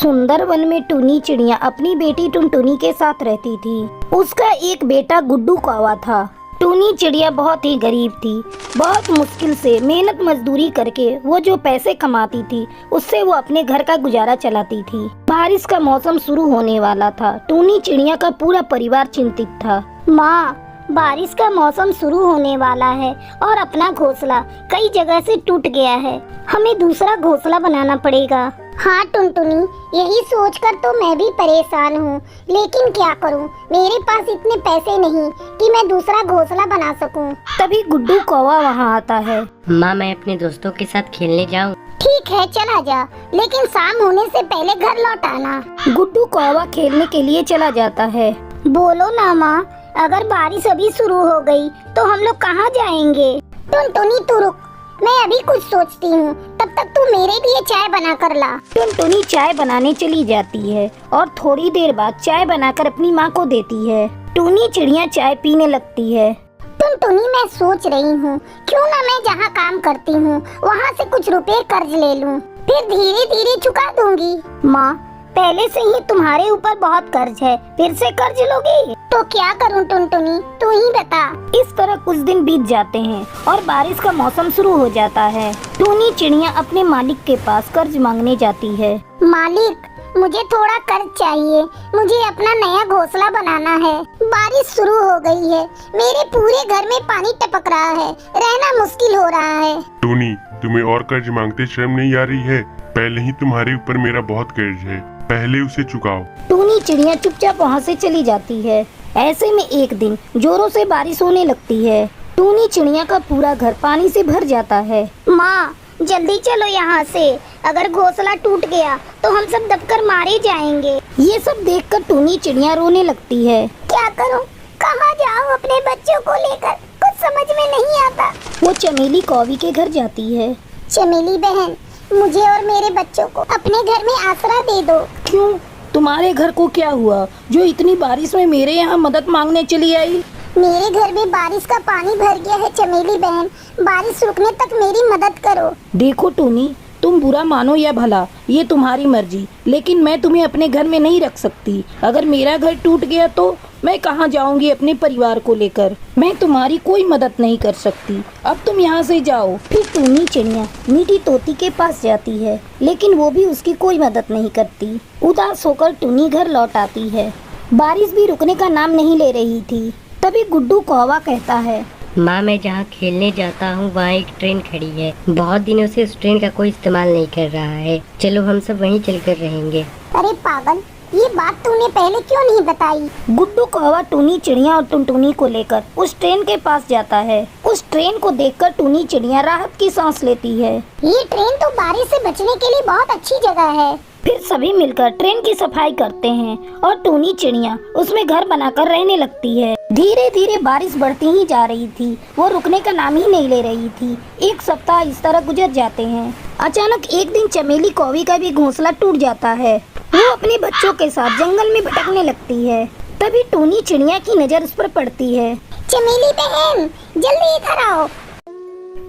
सुंदर वन में टूनी चिड़िया अपनी बेटी टुनटुनी के साथ रहती थी। उसका एक बेटा गुड्डू कौवा था। टूनी चिड़िया बहुत ही गरीब थी। बहुत मुश्किल से मेहनत मजदूरी करके वो जो पैसे कमाती थी उससे वो अपने घर का गुजारा चलाती थी। बारिश का मौसम शुरू होने वाला था। टूनी चिड़िया का पूरा परिवार चिंतित था। माँ, बारिश का मौसम शुरू होने वाला है और अपना घोंसला कई जगह से टूट गया है। हमें दूसरा घोंसला बनाना पड़ेगा। हाँ टुनटुनी, यही सोचकर तो मैं भी परेशान हूँ, लेकिन क्या करूँ, मेरे पास इतने पैसे नहीं कि मैं दूसरा घोंसला बना सकूँ। तभी गुड्डू कौवा वहाँ आता है। माँ, मैं अपने दोस्तों के साथ खेलने जाऊँ? ठीक है, चला जा, लेकिन शाम होने से पहले घर लौट आना। गुड्डू कौवा खेलने के लिए चला जाता है। बोलो ना माँ, अगर बारिश अभी शुरू हो गई तो हम लोग कहाँ जाएंगे? टुनटुनी तू रुक, मैं अभी कुछ सोचती हूँ, तब तक तू मेरे लिए चाय बना कर ला। टुनटुनी चाय बनाने चली जाती है और थोड़ी देर बाद चाय बनाकर अपनी माँ को देती है। टूनी चिड़िया चाय पीने लगती है। टुनटुनी, मैं सोच रही हूँ क्यों ना मैं जहाँ काम करती हूँ वहाँ से कुछ रुपए कर्ज ले लूँ, फिर धीरे धीरे चुका दूंगी। माँ, पहले से ही तुम्हारे ऊपर बहुत कर्ज है, फिर से कर्ज लोगे तो क्या करूं टुनटुनी, तू ही बता। इस तरह कुछ दिन बीत जाते हैं और बारिश का मौसम शुरू हो जाता है। टूनी चिड़िया अपने मालिक के पास कर्ज मांगने जाती है। मालिक, मुझे थोड़ा कर्ज चाहिए, मुझे अपना नया घोंसला बनाना है। बारिश शुरू हो गई है, मेरे पूरे घर में पानी टपक रहा है, रहना मुश्किल हो रहा है। टूनी, तुम्हें और कर्ज मांगते शर्म नहीं आ रही है? पहले ही तुम्हारे ऊपर मेरा बहुत कर्ज है, पहले उसे चुकाओ। टूनी चिड़िया चुपचाप वहाँ से चली जाती है। ऐसे में एक दिन जोरों से बारिश होने लगती है। टूनी चिड़िया का पूरा घर पानी से भर जाता है। माँ, जल्दी चलो यहाँ से, अगर घोंसला टूट गया तो हम सब दबकर मारे जाएंगे। ये सब देखकर टूनी चिड़िया रोने लगती है। क्या करूँ, कहाँ जाऊँ अपने बच्चों को लेकर, कुछ समझ में नहीं आता। वो चमेली कौवी के घर जाती है। चमेली बहन, मुझे और मेरे बच्चों को अपने घर में आसरा दे दो। क्यों, तुम्हारे घर को क्या हुआ जो इतनी बारिश में मेरे यहाँ मदद मांगने चली आई? मेरे घर में बारिश का पानी भर गया है चमेली बहन, बारिश रुकने तक मेरी मदद करो। देखो टूनी, तुम बुरा मानो या भला, ये तुम्हारी मर्जी, लेकिन मैं तुम्हें अपने घर में नहीं रख सकती। अगर मेरा घर टूट गया तो मैं कहाँ जाऊंगी अपने परिवार को लेकर? मैं तुम्हारी कोई मदद नहीं कर सकती, अब तुम यहाँ से जाओ। फिर टूनी चिड़िया मीठी तोती के पास जाती है, लेकिन वो भी उसकी कोई मदद नहीं करती। उदास होकर टूनी घर लौट आती है। बारिश भी रुकने का नाम नहीं ले रही थी। तभी गुड्डू कौवा कहता है, माँ, मैं जहाँ खेलने जाता हूँ वहाँ एक ट्रेन खड़ी है। बहुत दिनों से उस ट्रेन का कोई इस्तेमाल नहीं कर रहा है। चलो हम सब वहीं चलकर रहेंगे। अरे पागल, ये बात तूने पहले क्यों नहीं बताई? गुड्डू कौवा टूनी चिड़िया और टुनटुनी को लेकर उस ट्रेन के पास जाता है। उस ट्रेन को देखकर टूनी चिड़िया राहत की सांस लेती है। ये ट्रेन तो बारिश से बचने के लिए बहुत अच्छी जगह है। फिर सभी मिलकर ट्रेन की सफाई करते हैं और टूनी चिड़िया उसमें घर बनाकर रहने लगती है। धीरे धीरे बारिश बढ़ती ही जा रही थी, वो रुकने का नाम ही नहीं ले रही थी। एक सप्ताह इस तरह गुजर जाते हैं। अचानक एक दिन चमेली कौवी का भी घोंसला टूट जाता है। वो अपने बच्चों के साथ जंगल में भटकने लगती है। तभी टूनी चिड़िया की नजर उस पर पड़ती है। चमेली बहन, जल्दी इधर आओ।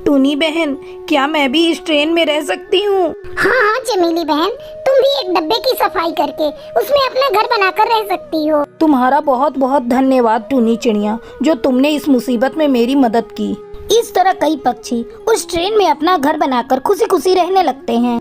टूनी बहन, क्या मैं भी इस ट्रेन में रह सकती हूँ? हाँ हाँ चमेली बहन, तुम भी एक डब्बे की सफाई करके उसमें अपना घर बनाकर रह सकती हो। तुम्हारा बहुत बहुत धन्यवाद टूनी चिड़िया, जो तुमने इस मुसीबत में मेरी मदद की। इस तरह कई पक्षी उस ट्रेन में अपना घर बनाकर खुशी खुशी रहने लगते हैं।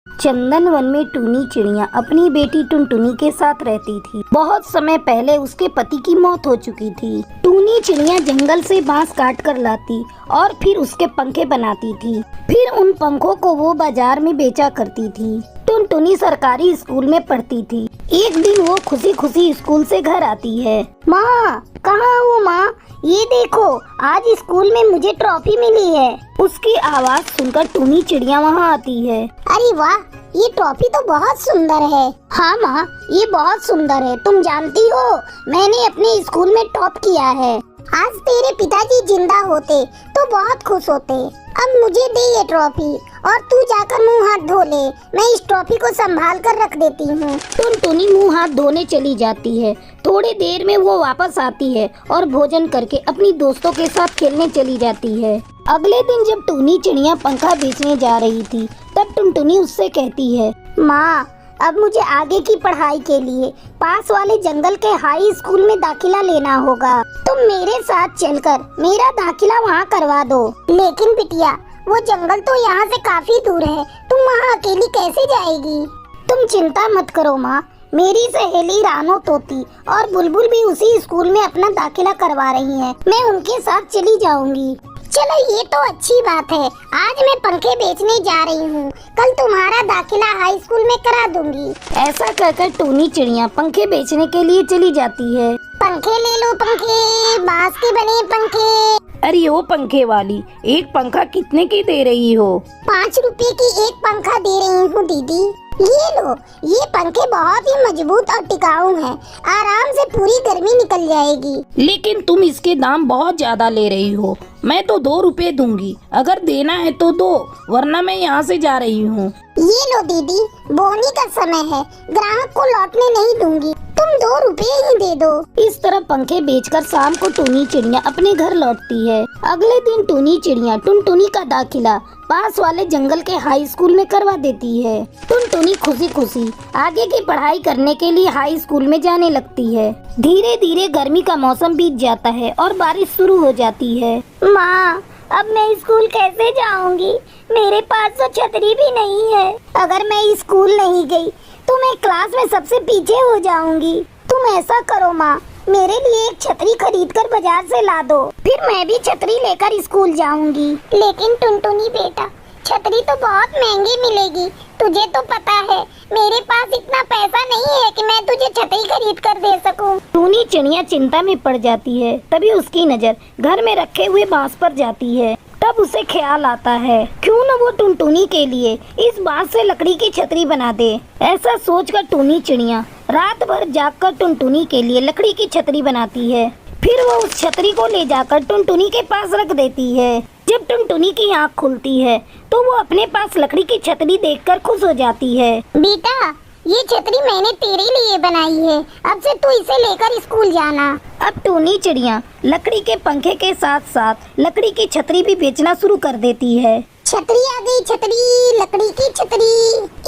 चंदन वन में टूनी चिड़िया अपनी बेटी टुनटुनी के साथ रहती थी। बहुत समय पहले उसके पति की मौत हो चुकी थी। टूनी चिड़िया जंगल से बांस काट कर लाती और फिर उसके पंखे बनाती थी। फिर उन पंखों को वो बाजार में बेचा करती थी। टुनटुनी सरकारी स्कूल में पढ़ती थी। एक दिन वो खुशी खुशी स्कूल से घर आती है। माँ, कहाँ हो माँ? ये देखो, आज स्कूल में मुझे ट्रॉफी मिली है। उसकी आवाज सुनकर टूनी चिड़िया वहाँ आती है। अरे वाह, ये ट्रॉफी तो बहुत सुंदर है। हाँ माँ, ये बहुत सुंदर है। तुम जानती हो, मैंने अपने स्कूल में टॉप किया है। आज तेरे पिताजी जिंदा होते तो बहुत खुश होते। अब मुझे दे ये ट्रॉफी और तू जाकर मुंह हाथ धो ले। मैं इस ट्रॉफी को संभाल कर रख देती हूँ। टुनटुनी मुंह हाथ धोने चली जाती है। थोड़ी देर में वो वापस आती है और भोजन करके अपनी दोस्तों के साथ खेलने चली जाती है। अगले दिन जब टूनी चिड़िया पंखा बेचने जा रही थी, तब टुनटुनी उससे कहती है, माँ, अब मुझे आगे की पढ़ाई के लिए पास वाले जंगल के हाई स्कूल में दाखिला लेना होगा। तुम मेरे साथ चलकर मेरा दाखिला वहाँ करवा दो। लेकिन बिटिया, वो जंगल तो यहाँ से काफी दूर है, तुम वहाँ अकेली कैसे जाएगी? तुम चिंता मत करो माँ, मेरी सहेली रानो तोती और बुलबुल भी उसी स्कूल में अपना दाखिला करवा रही हैं। मैं उनके साथ चली जाऊंगी। चलो ये तो अच्छी बात है। आज मैं पंखे बेचने जा रही हूँ, कल तुम्हारा दाखिला हाई स्कूल में करा दूंगी। ऐसा कहकर टूनी चिड़िया पंखे बेचने के लिए चली जाती है। पंखे ले लो पंखे, बांस के बने पंखे। अरे ओ पंखे वाली, एक पंखा कितने की दे रही हो? 5 रुपए की एक पंखा दे रही हूँ दीदी। ये लो, ये पंखे बहुत ही मजबूत और टिकाऊ हैं, आराम से पूरी गर्मी निकल जाएगी। लेकिन तुम इसके दाम बहुत ज्यादा ले रही हो। मैं तो 2 रुपए दूंगी, अगर देना है तो दो, वरना मैं यहाँ से जा रही हूँ। ये लो दीदी, बोनी का समय है, ग्राहक को लौटने नहीं दूंगी, तुम 2 रुपए ही दे दो। इस तरह पंखे बेचकर शाम को टूनी चिड़िया अपने घर लौटती है। अगले दिन टूनी चिड़िया टुनटुनी का दाखिला पास वाले जंगल के हाई स्कूल में करवा देती है। टुनटुनी खुशी खुशी आगे की पढ़ाई करने के लिए हाई स्कूल में जाने लगती है। धीरे धीरे गर्मी का मौसम बीत जाता है और बारिश शुरू हो जाती है। माँ, अब मैं स्कूल कैसे जाऊंगी? मेरे पास तो छतरी भी नहीं है। अगर मैं स्कूल नहीं गई तो मैं क्लास में सबसे पीछे हो जाऊंगी। तुम ऐसा करो माँ, मेरे लिए एक छतरी खरीद कर बाजार से ला दो, फिर मैं भी छतरी लेकर स्कूल जाऊंगी। लेकिन टुनटुनी बेटा, छतरी तो बहुत महंगी मिलेगी, तुझे तो पता है मेरे पास इतना पैसा नहीं है कि मैं तुझे छतरी खरीद कर दे सकूं। टूनी चिड़िया चिंता में पड़ जाती है। तभी उसकी नजर घर में रखे हुए बांस पर जाती है। तब उसे ख्याल आता है, क्यों न वो टुनटुनी के लिए इस बांस से लकड़ी की छतरी बना दे। ऐसा सोचकर टूनी चिड़िया रात भर जागकर टुनटुनी के लिए लकड़ी की छतरी बनाती है। फिर वो उस छतरी को ले जाकर टुनटुनी के पास रख देती है। जब टुनटुनी की आँख खुलती है तो वो अपने पास लकड़ी की छतरी देखकर खुश हो जाती है। बेटा, ये छतरी मैंने तेरे लिए बनाई है, अब से तू इसे लेकर स्कूल जाना। अब टूनी चिड़िया लकड़ी के पंखे के साथ साथ लकड़ी की छतरी भी बेचना शुरू कर देती है। छतरी आ गई, छतरी, लकड़ी की छतरी,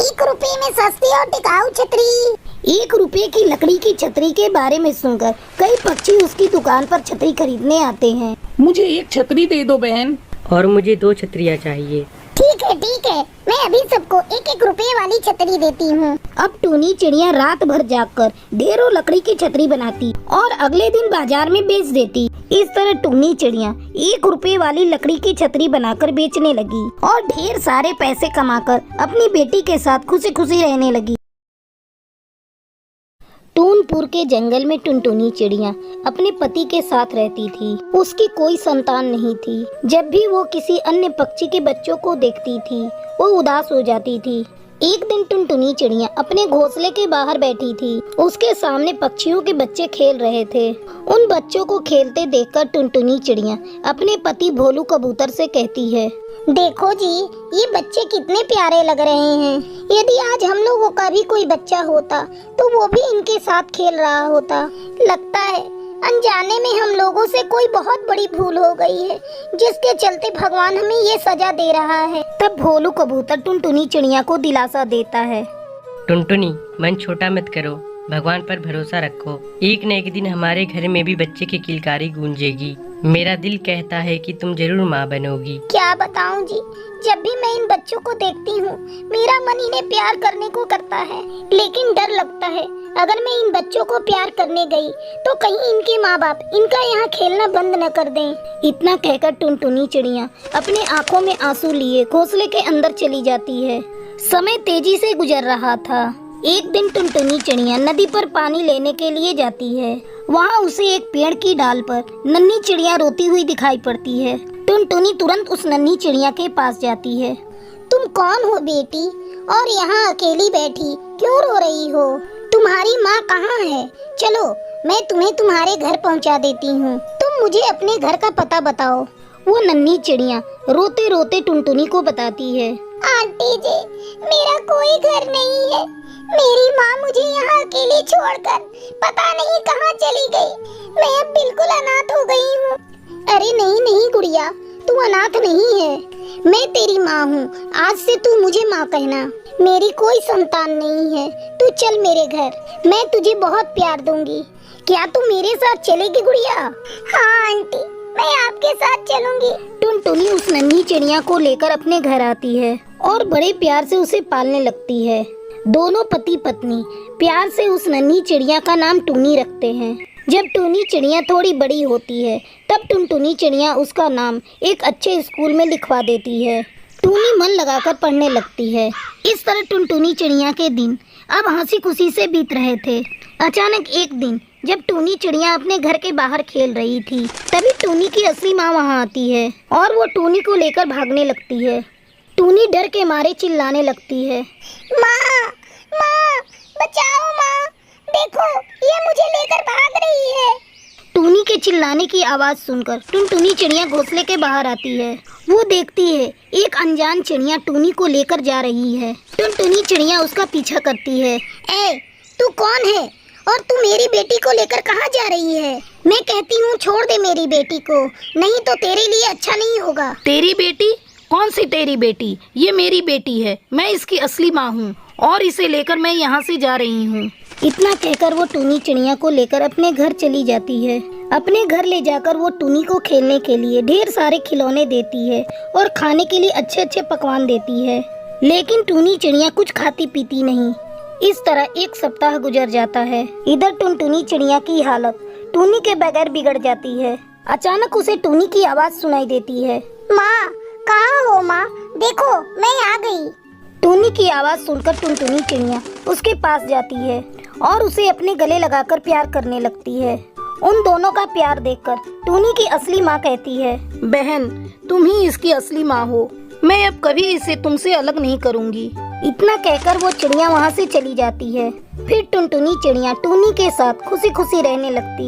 1 रुपए में सस्ती और टिकाऊ छतरी। 1 रुपए की लकड़ी की छतरी के बारे में सुनकर कई पक्षी उसकी दुकान पर छतरी खरीदने आते हैं। मुझे एक छतरी दे दो बहन। और मुझे 2 छतरियाँ चाहिए। ठीक है, मैं अभी सबको 1-1 रुपए वाली छतरी देती हूँ। अब टूनी चिड़िया रात भर जागकर ढेरों लकड़ी की छतरी बनाती और अगले दिन बाजार में बेच देती। इस तरह टूनी चिड़िया 1 रुपए वाली लकड़ी की छतरी बनाकर बेचने लगी और ढेर सारे पैसे कमाकर अपनी बेटी के साथ खुशी खुशी रहने लगी। टूनपुर के जंगल में टुनटुनी चिड़िया अपने पति के साथ रहती थी। उसकी कोई संतान नहीं थी। जब भी वो किसी अन्य पक्षी के बच्चों को देखती थी, वो उदास हो जाती थी। एक दिन टुनटुनी चिड़िया अपने घोंसले के बाहर बैठी थी। उसके सामने पक्षियों के बच्चे खेल रहे थे। उन बच्चों को खेलते देखकर टुनटुनी चिड़िया अपने पति भोलू कबूतर से कहती है, देखो जी, ये बच्चे कितने प्यारे लग रहे हैं। यदि आज हम लोगों का भी कोई बच्चा होता तो वो भी इनके साथ खेल रहा होता। लगता है अनजाने में हम लोगों से कोई बहुत बड़ी भूल हो गई है, जिसके चलते भगवान हमें ये सजा दे रहा है। तब भोलू कबूतर टुनटुनी चिड़िया को दिलासा देता है, टुनटुनी, मन छोटा मत करो, भगवान पर भरोसा रखो। एक न एक दिन हमारे घर में भी बच्चे की किलकारी गूंजेगी। मेरा दिल कहता है कि तुम जरूर माँ बनोगी। क्या बताऊं जी, जब भी मैं इन बच्चों को देखती हूँ मेरा मन इन्हें प्यार करने को करता है, लेकिन डर लगता है अगर मैं इन बच्चों को प्यार करने गई तो कहीं इनके माँ बाप इनका यहाँ खेलना बंद न कर दें। इतना कहकर टुनटुनी चिड़िया अपने आंखों में आंसू लिए घोंसले के अंदर चली जाती है। समय तेजी से गुजर रहा था। एक दिन टुनटुनी चिड़िया नदी पर पानी लेने के लिए जाती है। वहाँ उसे एक पेड़ की डाल पर नन्ही चिड़िया रोती हुई दिखाई पड़ती है। टुनटुनी तुरंत उस नन्ही चिड़िया के पास जाती है। तुम कौन हो बेटी, और यहाँ अकेली बैठी क्यों रो रही हो? तुम्हारी माँ कहाँ है? चलो मैं तुम्हें तुम्हारे घर पहुँचा देती हूँ। तुम मुझे अपने घर का पता बताओ। वो नन्ही चिड़िया रोते रोते टुनटुनी को बताती है, आंटी जी, मेरा कोई घर नहीं है। मेरी माँ मुझे यहाँ अकेले छोड़कर पता नहीं कहाँ चली गई। मैं अब बिल्कुल अनाथ हो गई हूँ। अरे नहीं नहीं गुड़िया, तू अनाथ नहीं है, मैं तेरी माँ हूँ। आज से तू मुझे माँ कहना। मेरी कोई संतान नहीं है, तू चल मेरे घर, मैं तुझे बहुत प्यार दूंगी। क्या तू मेरे साथ चलेगी गुड़िया? हाँ आंटी, मैं आपके साथ चलूंगी। टुनटुनी उस नन्ही चिड़िया को लेकर अपने घर आती है और बड़े प्यार से उसे पालने लगती है। दोनों पति पत्नी प्यार से उस नन्ही चिड़िया का नाम टूनी रखते हैं। जब टूनी चिड़िया थोड़ी बड़ी होती है तब टुनटुनी चिड़िया उसका नाम एक अच्छे स्कूल में लिखवा देती है। टूनी मन लगाकर पढ़ने लगती है। इस तरह टुनटुनी चिड़िया के दिन अब हंसी खुशी से बीत रहे थे। अचानक एक दिन जब टूनी चिड़िया अपने घर के बाहर खेल रही थी तभी टूनी की असली माँ वहाँ आती है और वो टूनी को लेकर भागने लगती है। टूनी डर के मारे चिल्लाने लगती है, माँ माँ बचाओ माँ, देखो ये मुझे लेकर भाग रही है। टूनी के चिल्लाने की आवाज़ सुनकर टुनटुनी चिड़िया घोंसले के बाहर आती है। वो देखती है एक अनजान चिड़िया टूनी को लेकर जा रही है। टुनटुनी चिड़िया उसका पीछा करती है। ए, तू कौन है और तू मेरी बेटी को लेकर कहाँ जा रही है? मैं कहती हूँ छोड़ दे मेरी बेटी को, नहीं तो तेरे लिए अच्छा नहीं होगा। तेरी बेटी? कौन सी तेरी बेटी? ये मेरी बेटी है, मैं इसकी असली माँ हूँ और इसे लेकर मैं यहाँ से जा रही हूँ। इतना कहकर वो टूनी चिड़िया को लेकर अपने घर चली जाती है। अपने घर ले जाकर वो टूनी को खेलने के लिए ढेर सारे खिलौने देती है और खाने के लिए अच्छे अच्छे पकवान देती है, लेकिन टूनी चिड़िया कुछ खाती पीती नहीं। इस तरह एक सप्ताह गुजर जाता है। इधर टुनटुनी चिड़िया की हालत टूनी के बगैर बिगड़ जाती है। अचानक उसे टूनी की आवाज़ सुनाई देती है, माँ कहाँ हो माँ, देखो मैं आ गई। टूनी की आवाज़ सुनकर टुनटुनी चिड़िया उसके पास जाती है और उसे अपने गले लगाकर प्यार करने लगती है। उन दोनों का प्यार देखकर टूनी की असली माँ कहती है, बहन तुम ही इसकी असली माँ हो, मैं अब कभी इसे तुमसे अलग नहीं करूँगी। इतना कहकर वो चिड़िया वहाँ से चली जाती है। फिर टुनटुनी चिड़िया टूनी के साथ खुशी खुशी रहने लगती